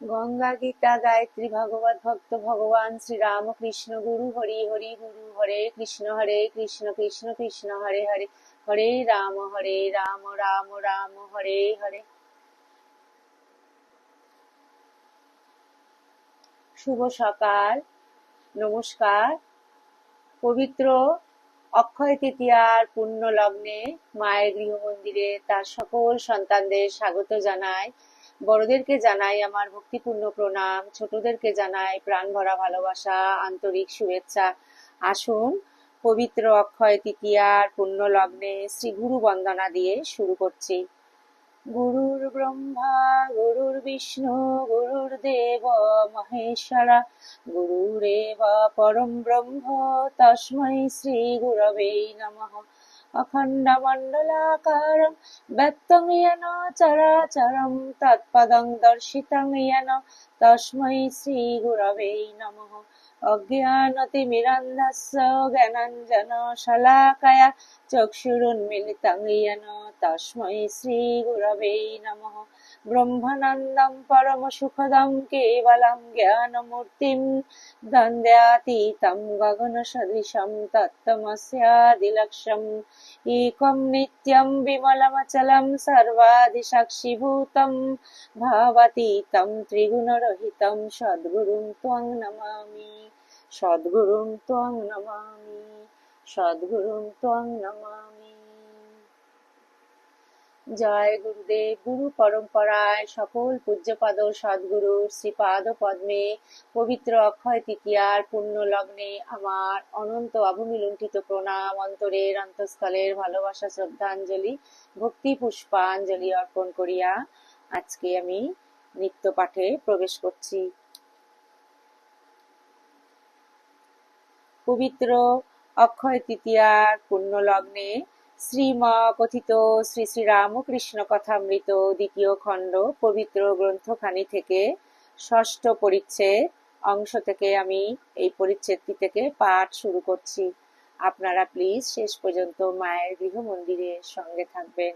গঙ্গা গীতা গায়ত্রী ভাগবত ভক্ত ভগবান শ্রীরাম কৃষ্ণ গুরু হরি হরি গুরু হরে কৃষ্ণ কৃষ্ণ কৃষ্ণ হরে হরে হরে রাম রাম রাম হরে হরে। শুভ সকাল, নমস্কার। পবিত্র অক্ষয় তৃতীয়ার পুণ্য লগ্নে মায়ের গৃহ মন্দিরে তার সকল সন্তানদের স্বাগত জানাই। বড়দেরকে জানাই আমার ভক্তিপূর্ণ প্রণাম, ছোটদেরকে জানাই প্রাণ ভরা ভালোবাসা, আন্তরিক শুভেচ্ছা। আসুন পবিত্র অক্ষয় তৃতীয়ার পুণ্য লগ্নে শ্রী গুরু বন্দনা দিয়ে শুরু করছি। গুরুর ব্রহ্মা গুরুর বিষ্ণু গুরুর্দেব মহেশ্বরা গুরুরেব পরম ব্রহ্ম তস্मै শ্রী গুরবে নমঃ। অখণ্ডমণ্ডলাকারং ব্যক্তং येन চরাচরং তৎপদং দর্শিতং येन তস্मै শ্রী গুরবে নমঃ। অজ্ঞানতিমিরান্ধস্য জ্ঞানাঞ্জনশলাকয়া চক্ষুরুন্মিলিतं येन তস্मै শ্রী গুরবে নমঃ। ব্রহ্মানন্দং পরমসুখদং কেবলং জ্ঞানমূর্তিং দ্বন্দ্বাতীतं গগনসদৃশং তত্ত্বমস্যাদিলক্ষ্যम् একং নিত্যং বিমলমচলং সর্বাদিসাক্ষিভূतं ভাবাতীतं ত্রিগুণরহিतं সদ্গুরুং ত্বং নমামি, সদ্গুরুং ত্বং নমামি, সদ্গুরুং ত্বং নমামি। জয় গুরুদেব। গুরু পরম্পরায় সকল পূজ্যপাদ সদ্গুরুর শ্রীপাদ পদ্মে পবিত্র অক্ষয় তৃতীয়ার পুণ্য লগ্নে আমার অনন্ত অবমিলুণ্ঠিত প্রণাম, অন্তরের অন্তঃস্থলের ভালোবাসা, শ্রদ্ধাঞ্জলি, ভক্তি পুষ্পাঞ্জলি অর্পণ করিয়া আজকে আমি নিত্য পাঠে প্রবেশ করছি। পবিত্র অক্ষয় তৃতীয়ার পুণ্য লগ্নে শ্রীম কথিত শ্রী শ্রী রামকৃষ্ণ কথামৃত দ্বিতীয় খণ্ড পবিত্র গ্রন্থখানি থেকে ষষ্ঠ পরিচ্ছেদ অংশ থেকে আমি এই পরিচ্ছেদটি থেকে পাঠ শুরু করছি। আপনারা প্লিজ শেষ পর্যন্ত মায়ের গৃহ মন্দিরের সঙ্গে থাকবেন।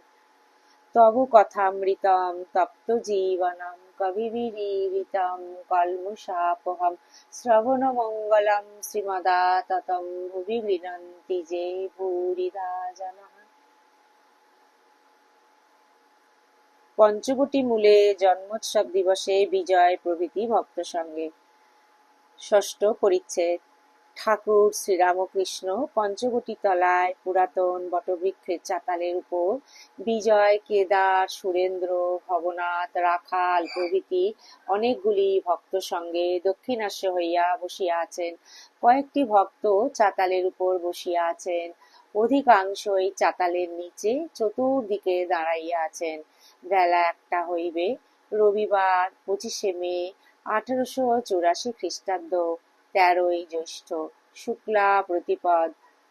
তবু কথামৃতম তপ্ত জীবনম কবিবিরীরিতম কল্মষাপহম শ্রবণমঙ্গলম শ্রীমদাততম ভুবি গৃণন্তি যে ভূরিদা জনঃ। পঞ্চবটি মূলে জন্মোৎসব দিবসে বিজয় প্রভৃতি ভক্ত সঙ্গে। ষষ্ঠ পরিচ্ছেদ। ঠাকুর শ্রীরামকৃষ্ণ পঞ্চবটি তলায় পুরাতন বটবৃক্ষের চাতালের উপর বিজয়, কেদার, সুরেন্দ্র, ভবনাথ, রাখাল প্রভৃতি অনেকগুলি ভক্ত সঙ্গে দক্ষিণাস্য হইয়া বসিয়া আছেন। কয়েকটি ভক্ত চাতালের উপর বসিয়া আছেন, অধিকাংশই চাতালের নিচে চতুর্দিকে দাঁড়াইয়া আছেন। বেলা 1টা হইবে। রবিবার 25শে মে 1884 খ্রিস্টাব্দ, 13ই জ্যৈষ্ঠ, শুক্লা প্রতিপদ।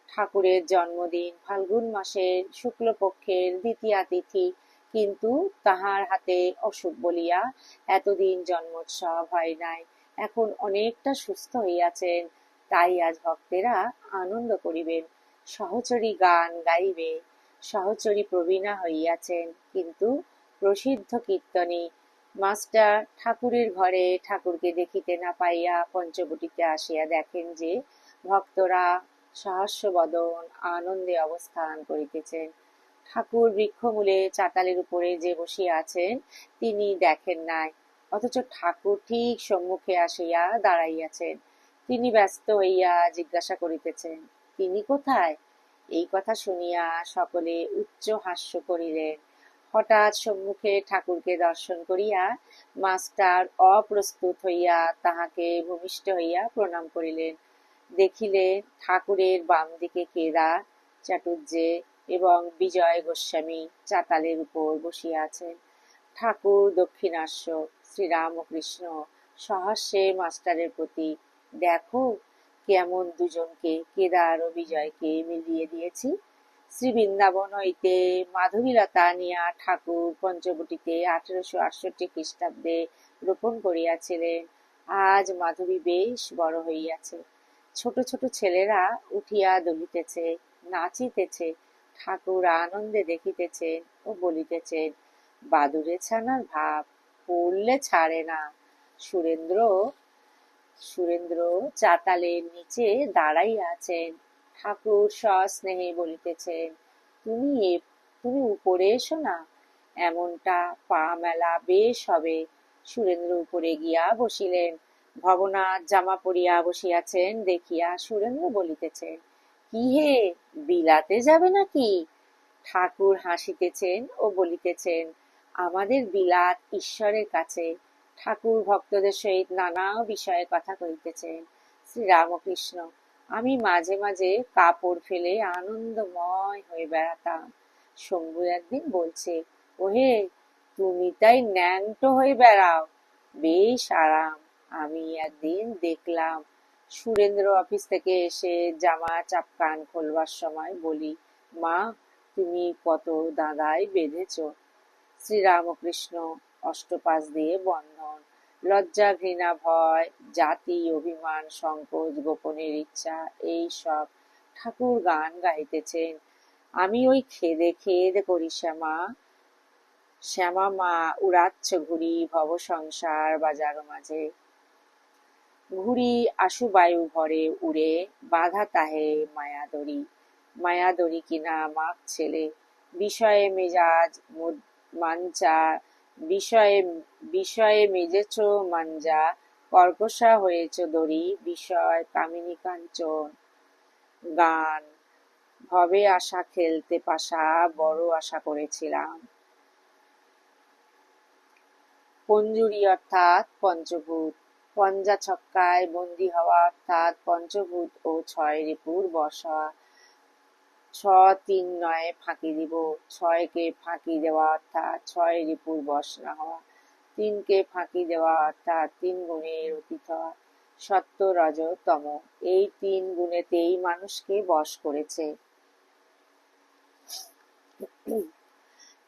ঠাকুরের জন্মদিন ফাল্গুন মাসের শুক্লপক্ষের দ্বিতীয়া তিথি, কিন্তু তাহার হাতে অসুখ বলিয়া এতদিন জন্মোৎসব হয় নাই। এখন অনেকটা সুস্থ হইয়াছেন, তাই আজ ভক্তেরা আনন্দ করিবেন, সহচরী গান গাইবে। সহচরী প্রবীণা হইয়াছেন, কিন্তু প্রসিদ্ধ কীর্তনী। মাস্টার ঠাকুরের ঘরে ঠাকুরকে দেখিতে না পাইয়া পঞ্চবটিতে আসিয়া দেখেন যে ভক্তরা সহাস্যবদন আনন্দে অবস্থান করিতেছেন। ঠাকুর বৃক্ষমূলে চাতালের উপরে যে বসিয়া আছেন তিনি দেখেন নাই, অথচ ঠাকুর ঠিক সম্মুখে আসিয়া দাঁড়াইয়াছেন। তিনি ব্যস্ত হইয়া জিজ্ঞাসা করিতেছেন, তিনি কোথায়? এই কথা শুনিয়া সকলে উচ্চ হাস্য করিলেন। হঠাৎ সম্মুখে ঠাকুরকে দর্শন করিয়া মাস্টার অপ্রস্তুত হইয়া তাহাকে ভূমিষ্ঠ হইয়া প্রণাম করিলেন। দেখিলেন ঠাকুরের বাম দিকে কেদার, চাটুজ্জে এবং বিজয় গোস্বামী চাতালের উপর বসিয়া আছেন। ঠাকুর দক্ষিণাস্য। শ্রীরামকৃষ্ণ সহাস্যে মাস্টারের প্রতি, দেখো কেমন দুজনকে, কেদার ও বিজয়কে মিলিয়ে দিয়েছি। শ্রী বৃন্দাবন হইতে মাধবীলতা আনিয়া ঠাকুর পঞ্চবটিতে 1868 খ্রিস্টাব্দে রোপণ করিয়াছিলেন। আজ মাধবী বেশ বড় হইয়াছে। ছোট ছোট ছেলেরা উঠিয়া দুলিতেছে, নাচিতেছে। ঠাকুর আনন্দে দেখিতেছেন ও বলিতেছেন, বাদুড়ে ছানার ভাব, পড়লে ছাড়ে না। সুরেন্দ্র সুরেন্দ্র চাতালের নিচে দাঁড়াইয়া আছেন। ঠাকুর সস্নেহে বলিতেছেন, তুমি উপরে এসো না, এমনটা পা মেলা বেশ হবে। সুরেন্দ্র উপরে গিয়া বসিলেন। ভবনাথ জামা পরিয়া বসিয়াছেন দেখিয়া সুরেন্দ্র বলিতেছেন, কি হে, বিলাতে যাবে নাকি? ঠাকুর হাসিতেছেন ও বলিতেছেন, আমাদের বিলাত ঈশ্বরের কাছে। ঠাকুর ভক্তদের সহিত নানা বিষয়ে কথা কহিতেছেন। শ্রীরামকৃষ্ণ, আমি মাঝে মাঝে কাপড় ফেলে আনন্দময় হয়ে বেড়াতাম। শম্ভু একদিন বলছে, ওহে, তুমি তাই ন্যাংটো হয়ে বেড়াও, বেশ আরাম। আমি একদিন দেখলাম। সুরেন্দ্র অফিস থেকে এসে জামা চাপকান খোলবার সময় বলি, মা, তুমি কত দাদাই বেঁধেছ। শ্রীরামকৃষ্ণ, অষ্টপাশ দিয়ে বন্ধন, লজ্জা ঘৃণা ভয় জাতি অভিমান সংকোচ গোপনের ইচ্ছা, এই সব। ঠাকুর গান গাইতেছেন, আমি ওই খেদে খেদে করি শ্যামা, শ্যামা মা উড়াচ্ছ ঘুড়ি ভব সংসার বাজার মাঝে। ঘুড়ি আশু বায়ু ভরে উড়ে, বাধা তাহে মায়াদড়ি। মায়াদড়ি কিনা মাখ ছেলে, বিষয়ে মেজাজ মাঞ্চা, বিষয়ে বিষয়ে মেজেছ মাঞ্জা, কর্কশা হয়েছ দড়ি, বিষয় কামিনী কাঞ্চন। গান, ভবে আশা খেলতে পাশা, বড় আশা করেছিলাম। পঞ্জুরি অর্থাৎ পঞ্চভূত, পঞ্জা ছক্কায় বন্দী হওয়া অর্থাৎ পঞ্চভূত ও ছয় রিপুর বশ হওয়া। ছ তিন নয় ফাঁকি দিব, ছয়কে ফাঁকি দেওয়া অর্থাৎ ছয় রিপুর বশ না হওয়া। তিনকে ফাঁকি দেওয়া অর্থাৎ তিন গুণের অতীত হওয়া। সত্য রজ তম, এই তিন গুণেতেই মানুষকে বশ করেছে।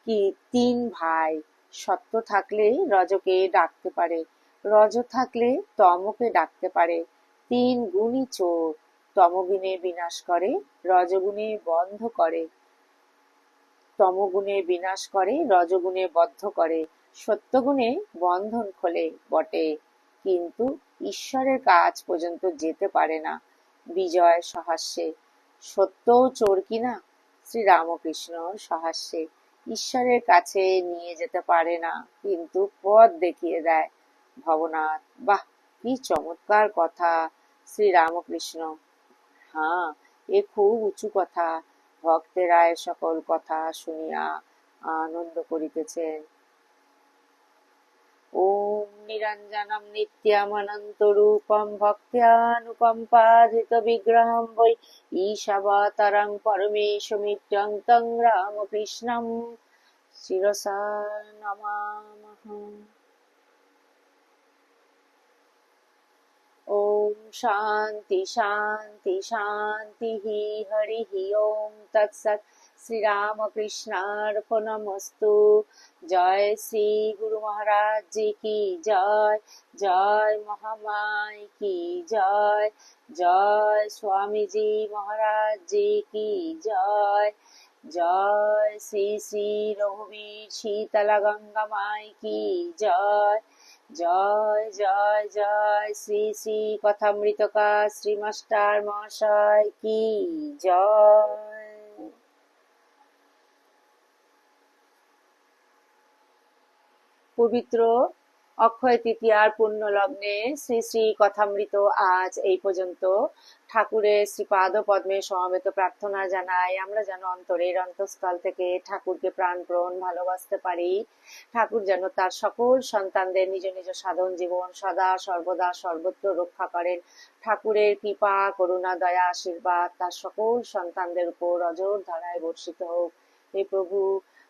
কি তিন ভাই, সত্য থাকলে রজকে ডাকতে পারে, রজ থাকলে তমকে ডাকতে পারে। তিন গুণই চোর, তমগুণে বিনাশ করে, রজগুণে বন্ধ করে, তমগুণে বিনাশ করে, রজগুণে বদ্ধ করে, সত্যগুণে বন্ধন খোলে বটে, কিন্তু ঈশ্বরের কাছ পর্যন্ত যেতে পারে না। বিজয় সহাস্যে, সত্যও চোর কিনা? শ্রীরামকৃষ্ণ সহাস্যে, ঈশ্বরের কাছে নিয়ে যেতে পারে না, কিন্তু পথ দেখিয়ে দেয়। ভবনাথ, বাহ, কি চমৎকার কথা। শ্রীরামকৃষ্ণ, হ্যাঁ, এ খুব উঁচু কথা। ভক্তেরা এ সকল কথা শুনিয়া আনন্দ করিতেছেন। ওম নিরঞ্জনম নিত্যমনন্তরূপম ভক্ত্যানুকম্পাধৃত বিগ্রহম বৈ ঈশাবতারং পরমেশমিত্যং তং রামকৃষ্ণম শিরসা নমামহ। ओम शांति शांति शांति ही, हरि ही ओम तत्सत। श्री राम कृष्णार्पणमस्तु। जय श्री गुरु महाराज जी की जय, जय महामाई की जय, जय स्वामी जी महाराज जी की जय, जय श्री श्री रघुवीर शीतला गंगा माई की जय, জয় জয় জয় শ্রী শ্রী কথামৃতকা শ্রী মাস্টার মহাশয় কি জয়। পবিত্র অক্ষয় তৃতীয়ার পুণ্য লগ্নে শ্রী শ্রী কথামৃত আজ এই পর্যন্ত। ঠাকুরের শ্রীপাদ পদ্মে সমবেত প্রার্থনা জানাই, আমরা যেন অন্তরের অন্তঃস্থল থেকে ঠাকুরকে প্রাণপণ ভালোবাসতে পারি। ঠাকুর যেন তার সকল সন্তানদের নিজ নিজ সাধন জীবন সদা সর্বদা সর্বত্র রক্ষা করেন। ঠাকুরের কৃপা করুণা দয়া আশীর্বাদ তার সকল সন্তানদের উপর অজর ধারায় বর্ষিত হোক। হে প্রভু,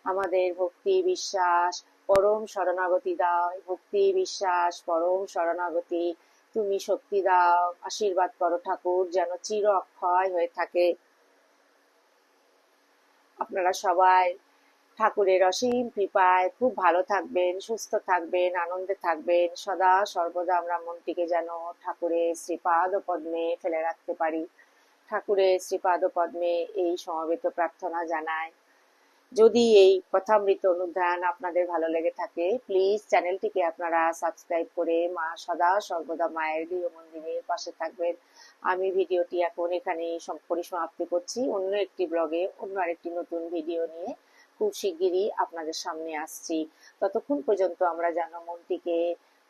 আমাদের ভক্তি বিশ্বাস পরম শরণাগতি দাও, ভক্তি বিশ্বাস পরম শরণাগতি তুমি শক্তি দাও, আশীর্বাদ করো ঠাকুর, যেন চির অক্ষয় হয়ে থাকে। আপনারা সবাই ঠাকুরের অসীম কৃপায় খুব ভালো থাকবেন, সুস্থ থাকবেন, আনন্দে থাকবেন। সদা সর্বদা আমরা মনটিকে যেন ঠাকুরের শ্রীপাদ পদ্মে ফেলে রাখতে পারি। ঠাকুরের শ্রীপাদ পদ্মে এই সমবেত প্রার্থনা জানায়। যদি এই কথামৃত অনুধ্যান আপনাদের ভালো লেগে থাকে, প্লিজ চ্যানেলটিকে আপনারা সাবস্ক্রাইব করে মা সদা সর্বদা মায়ের গৃহ মন্দিরের পাশে থাকবেন। আমি ভিডিওটি এখন এখানেই পরিসমাপ্তি করছি। অন্য একটি ব্লগে অন্য আরেকটি নতুন ভিডিও নিয়ে খুব শিগগিরই আপনাদের সামনে আসছি। ততক্ষণ পর্যন্ত আমরা যেন মনটিকে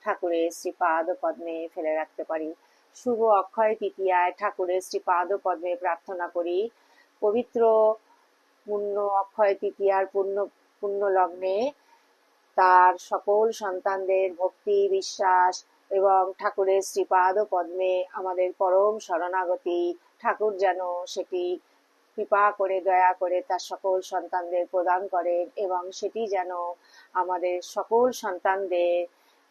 ঠাকুরের শ্রীপাদ পদ্মে ফেলে রাখতে পারি। শুভ অক্ষয় তৃতীয়ায় ঠাকুরের শ্রীপাদ পদ্মে প্রার্থনা করি, পবিত্র পূর্ণ অক্ষয় তৃতীয়ার পূর্ণ লগ্নে তার সকল সন্তানদের ভক্তি, বিশ্বাস এবং ঠাকুরের শ্রীপাদ পদ্মে আমাদের পরম শরণাগতি ঠাকুর যেন সেটি কৃপা করে, দয়া করে তার সকল সন্তানদের প্রদান করেন এবং সেটি যেন আমাদের সকল সন্তানদের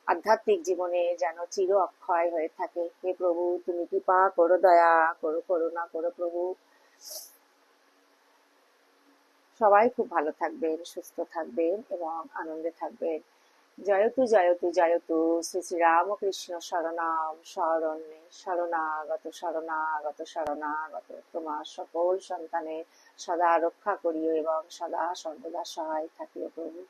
আধ্যাত্মিক জীবনে যেন চির অক্ষয় হয়ে থাকে। হে প্রভু, তুমি কৃপা করো, দয়া করো, করুণা করো প্রভু। সবাই খুব ভালো থাকবেন, সুস্থ থাকবেন এবং আনন্দে থাকবেন। জয়তু জয়তু জয়তু শ্রী শ্রী রামকৃষ্ণ শরণাম শরণ্যে শরণাগত শরণাগত শরণাগত। তোমার সকল সন্তানের সদা রক্ষা করিও এবং সদা সর্বদা সহায় থাকিও প্রভু।